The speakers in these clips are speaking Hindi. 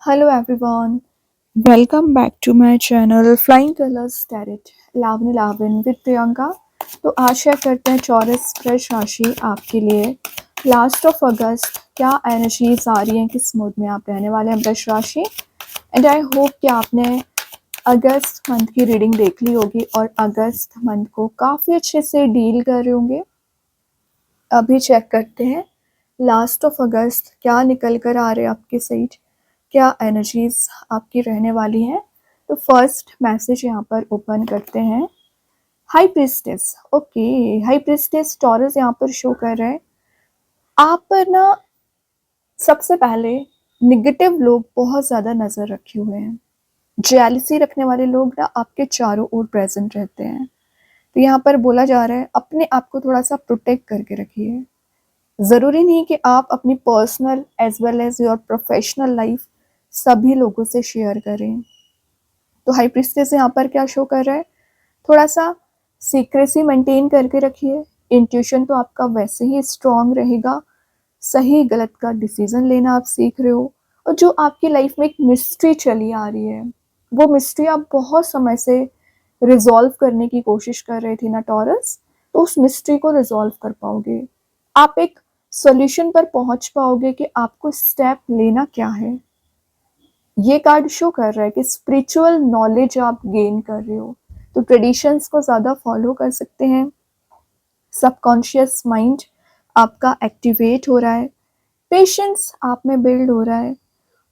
Hello everyone, welcome back to my channel Flying Colors Tarot Lavani लावन विद प्रियंका। तो आशा करते हैं चौरस फ्रेश राशि आपके लिए लास्ट ऑफ अगस्त क्या एनर्जीज आ रही हैं, किस मूड में आप रहने वाले हैं वृष राशि। एंड आई होप कि आपने अगस्त मंथ की रीडिंग देख ली होगी और अगस्त मंथ को काफ़ी अच्छे से डील कर रहे होंगे। अभी चेक करते हैं लास्ट ऑफ अगस्त क्या निकल कर आ रहे हैं आपके साइड, क्या एनर्जीज आपकी रहने वाली हैं। तो फर्स्ट मैसेज यहाँ पर ओपन करते हैं। High priestess, okay, high priestess taurus यहाँ पर शो कर रहे हैं। आप पर ना सबसे पहले निगेटिव लोग बहुत ज़्यादा नज़र रखे हुए हैं। जेलिसी रखने वाले लोग ना आपके चारों ओर प्रेजेंट रहते हैं। तो यहाँ पर बोला जा रहा है अपने आप को थोड़ा सा प्रोटेक्ट करके रखिए। ज़रूरी नहीं कि आप अपनी personal as well as your professional life सभी लोगों से शेयर करें। तो हाई प्रिस्टेस यहाँ पर क्या शो कर रहा है, थोड़ा सा सीक्रेसी मेंटेन करके रखिए। इंट्यूशन तो आपका वैसे ही स्ट्रांग रहेगा, सही गलत का डिसीजन लेना आप सीख रहे हो। और जो आपकी लाइफ में एक मिस्ट्री चली आ रही है, वो मिस्ट्री आप बहुत समय से रिजॉल्व करने की कोशिश कर रहे थे ना टॉरस, तो उस मिस्ट्री को रिजॉल्व कर पाओगे। आप एक सॉल्यूशन पर पहुंच पाओगे कि आपको स्टेप लेना क्या है। ये कार्ड शो कर रहा है कि स्पिरिचुअल नॉलेज आप गेन कर रहे हो, तो ट्रेडिशंस को ज़्यादा फॉलो कर सकते हैं। सबकॉन्शियस माइंड आपका एक्टिवेट हो रहा है, पेशेंस आप में बिल्ड हो रहा है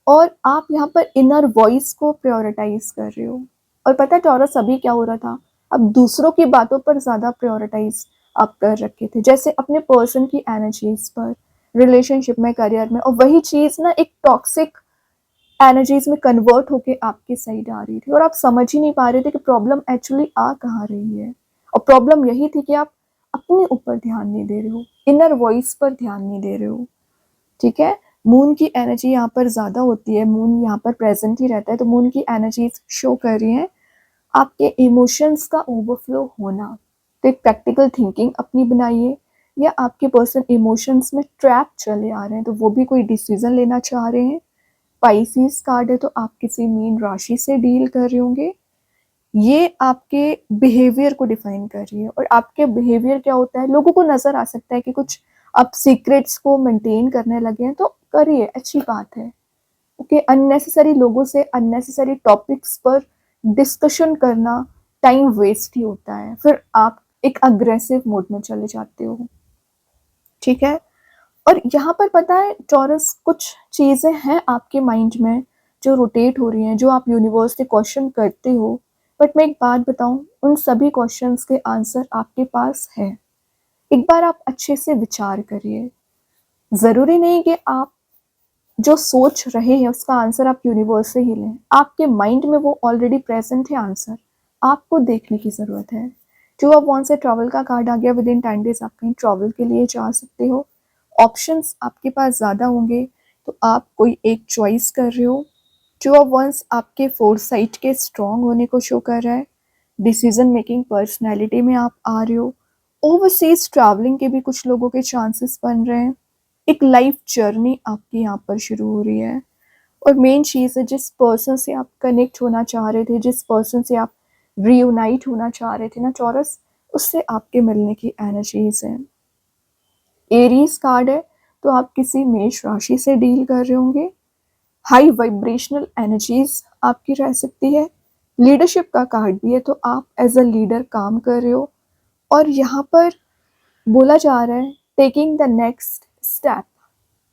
और आप यहाँ पर इनर वॉइस को प्रायोरिटाइज कर रहे हो। और पता है टॉरस अभी क्या हो रहा था, अब दूसरों की बातों पर ज़्यादा प्रायोरिटाइज आप कर रखे थे, जैसे अपने पर्सन की एनर्जीज पर, रिलेशनशिप में, करियर में। और वही चीज़ ना एक टॉक्सिक एनर्जीज में कन्वर्ट होके आपकी साइड आ रही थी और आप समझ ही नहीं पा रहे थे कि प्रॉब्लम एक्चुअली आ कहाँ रही है। और प्रॉब्लम यही थी कि आप अपने ऊपर ध्यान नहीं दे रहे हो, इनर वॉइस पर ध्यान नहीं दे रहे हो। ठीक है, मून की एनर्जी यहाँ पर ज़्यादा होती है, मून यहाँ पर प्रेजेंट ही रहता है, तो मून की एनर्जीज शो कर रही हैं आपके इमोशंस का ओवरफ्लो होना। तो एक प्रैक्टिकल थिंकिंग अपनी बनाइए, या आपके पर्सन इमोशंस में ट्रैप चले आ रहे हैं तो वो भी कोई डिसीजन लेना चाह रहे हैं। पाइसिस कार्ड है तो आप किसी मीन राशि से डील कर रहे होंगे। ये आपके बिहेवियर को डिफाइन कर रही है। और आपके बिहेवियर क्या होता है, लोगों को नज़र आ सकता है कि कुछ आप सीक्रेट्स को मेंटेन करने लगे हैं, तो करिए, अच्छी बात है। ओके, अननेसेसरी लोगों से अननेसेसरी टॉपिक्स पर डिस्कशन करना टाइम वेस्ट ही होता है, फिर आप एक अग्रेसिव मोड में चले जाते हो। ठीक है, और यहाँ पर पता है टॉरस, कुछ चीज़ें हैं आपके माइंड में जो रोटेट हो रही हैं, जो आप यूनिवर्स से क्वेश्चन करते हो। बट मैं एक बात बताऊं, उन सभी क्वेश्चंस के आंसर आपके पास है। एक बार आप अच्छे से विचार करिए। ज़रूरी नहीं कि आप जो सोच रहे हैं उसका आंसर आप यूनिवर्स से ही लें, आपके माइंड में वो ऑलरेडी प्रेजेंट है आंसर, आपको देखने की ज़रूरत है। जो आप वॉन्ट से ट्रैवल का कार्ड आ गया, विद इन 10 days आप कहीं ट्रैवल के लिए जा सकते हो। ऑप्शंस आपके पास ज़्यादा होंगे तो आप कोई एक चॉइस कर रहे हो। टू ऑफ वंस आपके फोरसाइट के स्ट्रॉन्ग होने को शो कर रहा है। डिसीजन मेकिंग पर्सनैलिटी में आप आ रहे हो। ओवरसीज ट्रैवलिंग के भी कुछ लोगों के चांसेस बन रहे हैं। एक लाइफ जर्नी आपकी यहाँ पर शुरू हो रही है। और मेन चीज़ है, जिस पर्सन से आप कनेक्ट होना चाह रहे थे, जिस पर्सन से आप रीयूनाइट होना चाह रहे थे ना टॉरस, उससे आपके मिलने की एनर्जीज हैं। एरीज कार्ड है तो आप किसी मेष राशि से डील कर रहे होंगे। हाई वाइब्रेशनल एनर्जीज आपकी रह सकती है। लीडरशिप का कार्ड भी है तो आप एज अ लीडर काम कर रहे हो। और यहाँ पर बोला जा रहा है टेकिंग द नेक्स्ट स्टेप,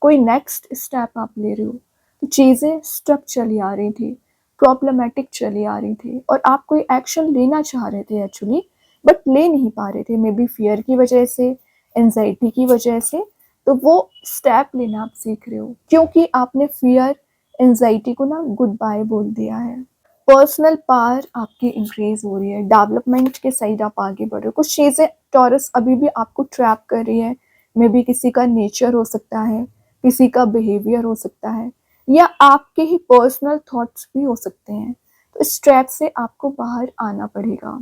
कोई नेक्स्ट स्टेप आप ले रहे हो। तो चीज़ें स्टक चली आ रही थी, प्रॉब्लमेटिक चली आ रही थी और आप कोई एक्शन लेना चाह रहे थे एक्चुअली, बट ले नहीं पा रहे थे, मे बी फियर की वजह से, एनजाइटी की वजह से। तो वो स्टेप लेना आप सीख रहे हो, क्योंकि आपने फियर, एनजाइटी को ना गुड बाय बोल दिया है। पर्सनल पावर आपकी इंक्रीज हो रही है, डेवलपमेंट के साइड आप आगे बढ़ रहे हो। कुछ चीज़ें टॉरस अभी भी आपको ट्रैप कर रही है, मे बी किसी का नेचर हो सकता है, किसी का बिहेवियर हो सकता है, या आपके ही पर्सनल थॉट्स भी हो सकते हैं। तो इस ट्रैप से आपको बाहर आना पड़ेगा।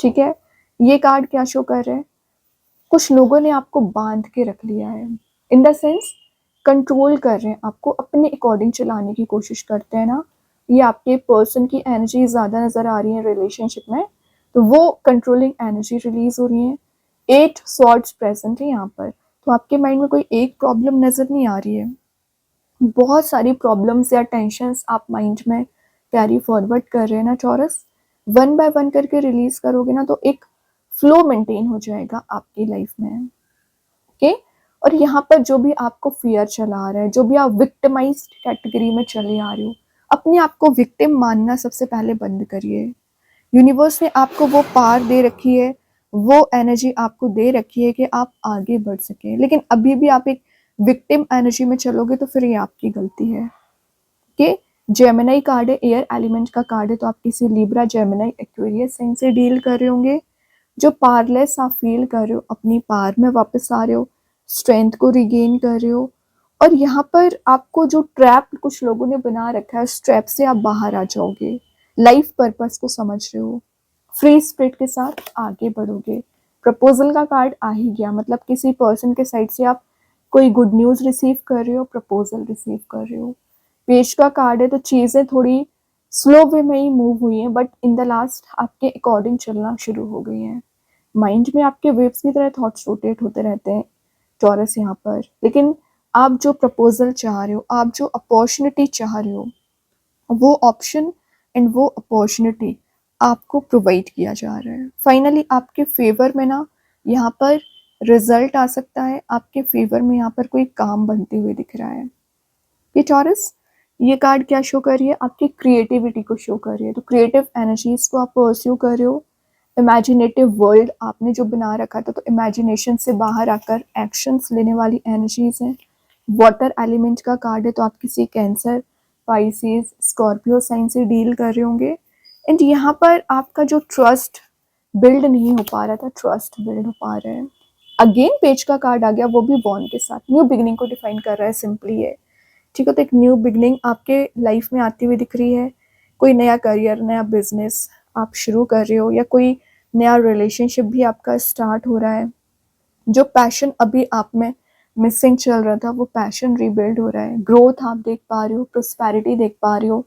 ठीक है, ये कार्ड क्या शो कर रहे हैं, कुछ लोगों ने आपको बांध के रख लिया है, इन द सेंस कंट्रोल कर रहे हैं, आपको अपने अकॉर्डिंग चलाने की कोशिश करते हैं ना, ये आपके पर्सन की एनर्जी ज़्यादा नज़र आ रही है रिलेशनशिप में, तो वो कंट्रोलिंग एनर्जी रिलीज हो रही है। 8 सॉर्ड्स प्रेजेंट है यहाँ पर, तो आपके माइंड में कोई एक प्रॉब्लम नज़र नहीं आ रही है, बहुत सारी प्रॉब्लम्स या टेंशन्स आप माइंड में कैरी फॉरवर्ड कर रहे हैं ना चॉरस। वन बाय वन करके रिलीज करोगे ना तो एक फ्लो मेंटेन हो जाएगा आपकी लाइफ में। ओके, और यहाँ पर जो भी आपको फियर चला रहा है, जो भी आप विक्टिमाइज्ड कैटेगरी में चले आ रहे हो, अपने आप को विक्टिम मानना सबसे पहले बंद करिए। यूनिवर्स ने आपको वो पार दे रखी है, वो एनर्जी आपको दे रखी है कि आप आगे बढ़ सके, लेकिन अभी भी आप एक विक्टिम एनर्जी में चलोगे तो फिर ये आपकी गलती है। ओके, जेमिनाई कार्ड है, एयर एलिमेंट का कार्ड है, तो आप किसी लिब्रा, जेमिनाई, एक्वेरियस साइन से डील कर रहे होंगे। जो पावरलेस आप फील कर रहे हो, अपनी पावर में वापस आ रहे हो, स्ट्रेंथ को रिगेन कर रहे हो, और यहाँ पर आपको जो ट्रैप कुछ लोगों ने बना रखा है, उस ट्रैप से आप बाहर आ जाओगे, लाइफ पर्पस को समझ रहे हो, फ्री स्पिरिट के साथ आगे बढ़ोगे। प्रपोजल का कार्ड आ ही गया, मतलब किसी पर्सन के साइड से आप कोई गुड न्यूज़ रिसीव कर रहे हो, प्रपोजल रिसीव कर रहे हो। पेज का कार्ड है, तो चीज़ें थोड़ी स्लो वे में ही मूव हुई हैं, बट इन द लास्ट आपके अकॉर्डिंग चलना शुरू हो गई हैं। माइंड में आपके वेव्स की तरह थॉट्स रोटेट होते रहते हैं टॉरस यहाँ पर, लेकिन आप जो प्रपोजल चाह रहे हो, आप जो अपॉर्चुनिटी चाह रहे हो, वो ऑप्शन एंड वो अपॉर्चुनिटी आपको प्रोवाइड किया जा रहा है। फाइनली आपके फेवर में ना यहाँ पर रिजल्ट आ सकता है, आपके फेवर में यहाँ पर कोई काम बनते हुए दिख रहा है। ये टॉरस, ये कार्ड क्या शो कर रही है? आपकी क्रिएटिविटी को शो कर रही है, तो क्रिएटिव एनर्जीज को आप परस्यू कर रहे हो। इमेजिनेटिव वर्ल्ड आपने जो बना रखा था, तो इमेजिनेशन से बाहर आकर एक्शंस लेने वाली एनर्जीज हैं। वाटर एलिमेंट का कार्ड है, तो आप किसी कैंसर, पाइसेस, स्कॉर्पियो साइन से डील कर रहे होंगे। एंड यहाँ पर आपका जो ट्रस्ट बिल्ड नहीं हो पा रहा था, ट्रस्ट बिल्ड हो पा रहा है। अगेन पेज का कार्ड आ गया, वो भी बॉन्ड के साथ न्यू बिगिनिंग को डिफाइन कर रहा है, सिंपली है। ठीक है, तो एक न्यू बिगनिंग आपके लाइफ में आती हुई दिख रही है। कोई नया करियर, नया बिजनेस आप शुरू कर रहे हो, या कोई नया रिलेशनशिप भी आपका स्टार्ट हो रहा है। जो पैशन अभी आप में मिसिंग चल रहा था, वो पैशन रीबिल्ड हो रहा है। ग्रोथ आप देख पा रहे हो, प्रोस्पेरिटी देख पा रहे हो।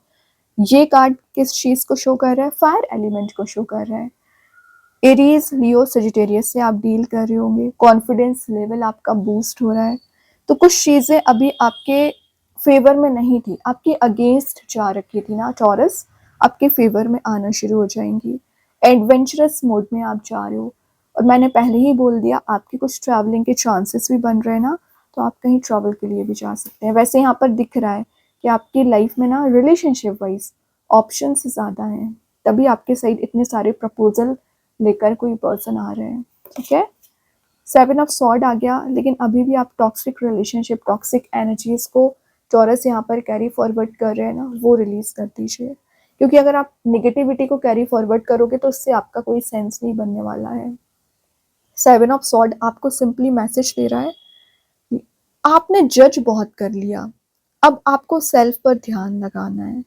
ये कार्ड किस चीज़ को शो कर रहा है? फायर एलिमेंट को शो कर रहा है। एरीज, लियो, सजिटेरियस से आप डील कर रहे होंगे। कॉन्फिडेंस लेवल आपका बूस्ट हो रहा है। तो कुछ चीज़ें अभी आपके फेवर में नहीं थी, आपके अगेंस्ट जा रखी थी ना टॉरस, आपके फेवर में आना शुरू हो जाएंगी। एडवेंचरस मोड में आप जा रहे हो, और मैंने पहले ही बोल दिया आपके कुछ ट्रैवलिंग के चांसेस भी बन रहे हैं ना, तो आप कहीं ट्रैवल के लिए भी जा सकते हैं। वैसे यहाँ पर दिख रहा है कि आपकी लाइफ में ना रिलेशनशिप वाइज ऑप्शंस ज़्यादा हैं, तभी आपके साइड इतने सारे प्रपोजल लेकर कोई पर्सन आ रहे हैं। ठीक है, 7 ऑफ सॉर्ड आ गया, लेकिन अभी भी आप टॉक्सिक रिलेशनशिप, टॉक्सिक एनर्जीज को टॉरस यहाँ पर कैरी फॉरवर्ड कर रहे हैं ना, वो रिलीज कर दीजिए, क्योंकि अगर आप निगेटिविटी को कैरी फॉरवर्ड करोगे तो उससे आपका कोई सेंस नहीं बनने वाला है। 7 ऑफ सॉर्ड आपको सिंपली मैसेज दे रहा है, आपने जज बहुत कर लिया, अब आपको सेल्फ पर ध्यान लगाना है।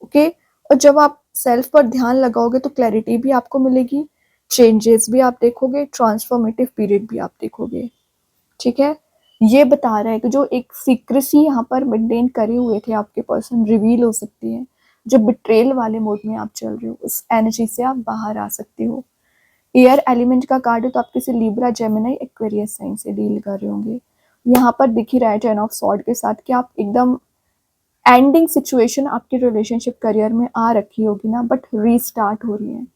ओके, और जब आप सेल्फ पर ध्यान लगाओगे तो क्लैरिटी भी आपको मिलेगी, चेंजेस भी आप देखोगे, ट्रांसफॉर्मेटिव पीरियड भी आप देखोगे। ठीक है, ये बता रहा है कि जो एक सीक्रेसी यहाँ पर मेंटेन करे हुए थे आपके पर्सन, रिवील हो सकती है। जो बिट्रेल वाले मोड में आप चल रहे हो, उस एनर्जी से आप बाहर आ सकते हो। एयर एलिमेंट का कार्ड है, तो आप किसी लिब्रा, जेमिनी, एक्वेरियस साइन से डील कर रहे होंगे। यहाँ पर दिख ही रहा है 10 ऑफ सॉर्ड के साथ कि आप एकदम एंडिंग सिचुएशन आपकी रिलेशनशिप करियर में आ रखी होगी ना, बट रीस्टार्ट हो रही है।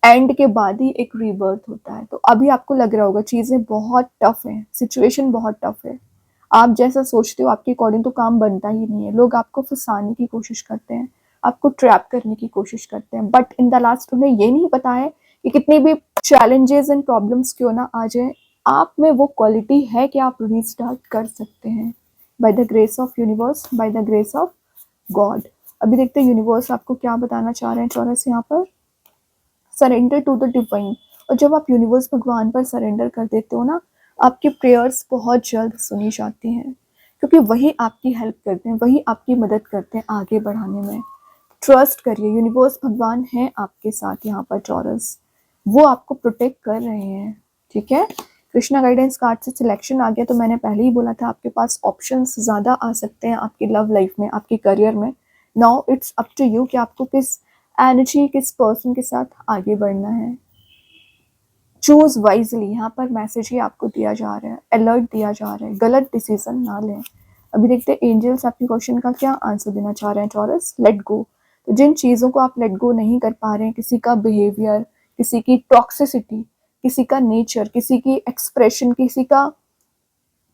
एंड के बाद ही एक रीबर्थ होता है, तो अभी आपको लग रहा होगा चीज़ें बहुत टफ हैं, सिचुएशन बहुत टफ है, आप जैसा सोचते हो आपके अकॉर्डिंग तो काम बनता ही नहीं है। लोग आपको फंसाने की कोशिश करते हैं, आपको ट्रैप करने की कोशिश करते हैं, बट इन द लास्ट उन्हें ये नहीं पता है कि कितनी भी चैलेंजेस एंड प्रॉब्लम्स क्यों ना आ जाए, आप में वो क्वालिटी है कि आप रीस्टार्ट कर सकते हैं by the grace of universe, by the grace of God. अभी देखते हैं यूनिवर्स आपको क्या बताना चाह रहे हैं चौरस यहाँ पर। सरेंडर टू द डिवाइन, और जब आप यूनिवर्स, भगवान पर सरेंडर कर देते हो ना, आपकी प्रेयर्स बहुत जल्द सुनी जाती हैं, क्योंकि वही आपकी हेल्प करते हैं, वही आपकी मदद करते हैं आगे बढ़ाने में। ट्रस्ट करिए, यूनिवर्स, भगवान है आपके साथ यहाँ पर टॉरस, वो आपको प्रोटेक्ट कर रहे हैं। ठीक है, कृष्णा गाइडेंस कार्ड से सिलेक्शन आ गया, तो मैंने पहले ही बोला था आपके पास ऑप्शंस ज़्यादा आ सकते हैं आपकी लव लाइफ में, आपके करियर में। Now it's up to you कि आपको किस एनर्जी, किस पर्सन के साथ आगे बढ़ना है। चूज वाइजली, यहाँ पर मैसेज ही आपको दिया जा रहा है, अलर्ट दिया जा रहा है, गलत डिसीजन ना लें। अभी देखते हैं एंजल्स आपके क्वेश्चन का क्या आंसर देना चाह रहे हैं टॉरस। Let go. तो जिन चीज़ों को आप लेट गो नहीं कर पा रहे हैं, किसी का बिहेवियर, किसी की टॉक्सिसिटी, किसी का नेचर, किसी की एक्सप्रेशन, किसी का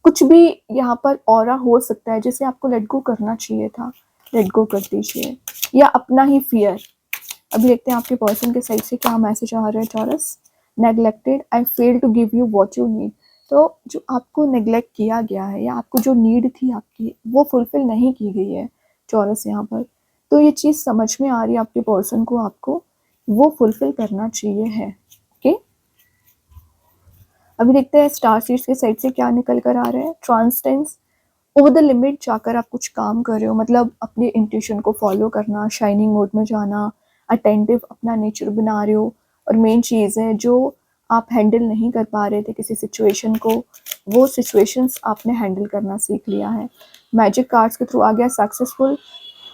कुछ भी यहाँ पर ऑरा हो सकता है जिसे आपको लेट गो करना चाहिए था, लेट गो कर दीजिए। या अपना ही फियर। अभी देखते हैं आपके पर्सन के साइड से क्या मैसेज आ रहा है Taurus. Neglected, I fail to give you what you need. तो जो आपको नेग्लेक्ट किया गया है या आपको जो नीड थी आपकी वो फुलफिल नहीं की गई है टॉरस यहाँ पर, तो ये चीज़ समझ में आ रही है आपके पर्सन को, आपको वो फुलफिल करना चाहिए है। ओके, अभी देखते हैं स्टार सीड्स के साइड से क्या निकल कर आ रहा है। ट्रांसटेंस, ओवर द लिमिट जाकर आप कुछ काम कर रहे हो, मतलब अपने इंट्यूशन को फॉलो करना, शाइनिंग मोड में जाना, अटेंटिव अपना नेचर बना रहे हो। और मेन चीज़ है जो आप हैंडल नहीं कर पा रहे थे किसी सिचुएशन को, वो सिचुएशंस आपने हैंडल करना सीख लिया है। मैजिक कार्ड्स के थ्रू आ गया सक्सेसफुल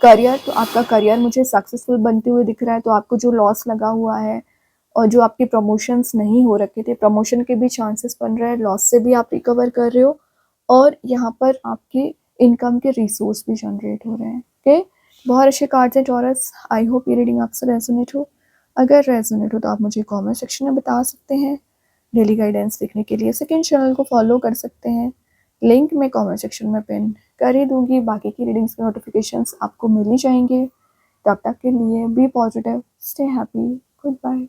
करियर, तो आपका करियर मुझे सक्सेसफुल बनते हुए दिख रहा है। तो आपको जो लॉस लगा हुआ है और जो आपके प्रमोशंस नहीं हो रखे थे, प्रमोशन के भी चांसेस बन रहे हैं, लॉस से भी आप रिकवर कर रहे हो, और यहाँ पर आपके इनकम के रिसोर्स भी जनरेट हो रहे हैं। ओके, बहुत अच्छे कार्ड्स हैं टॉरस। आई होप ये रीडिंग आपसे रेजोनेट हो। अगर रेजोनेट हो तो आप मुझे कमेंट सेक्शन में बता सकते हैं। डेली गाइडेंस देखने के लिए सेकंड चैनल को फॉलो कर सकते हैं, लिंक मैं कमेंट सेक्शन में पिन कर ही दूंगी। बाकी की रीडिंग्स के नोटिफिकेशंस आपको मिल ही जाएंगे। तब तक के लिए be positive, stay happy, good bye.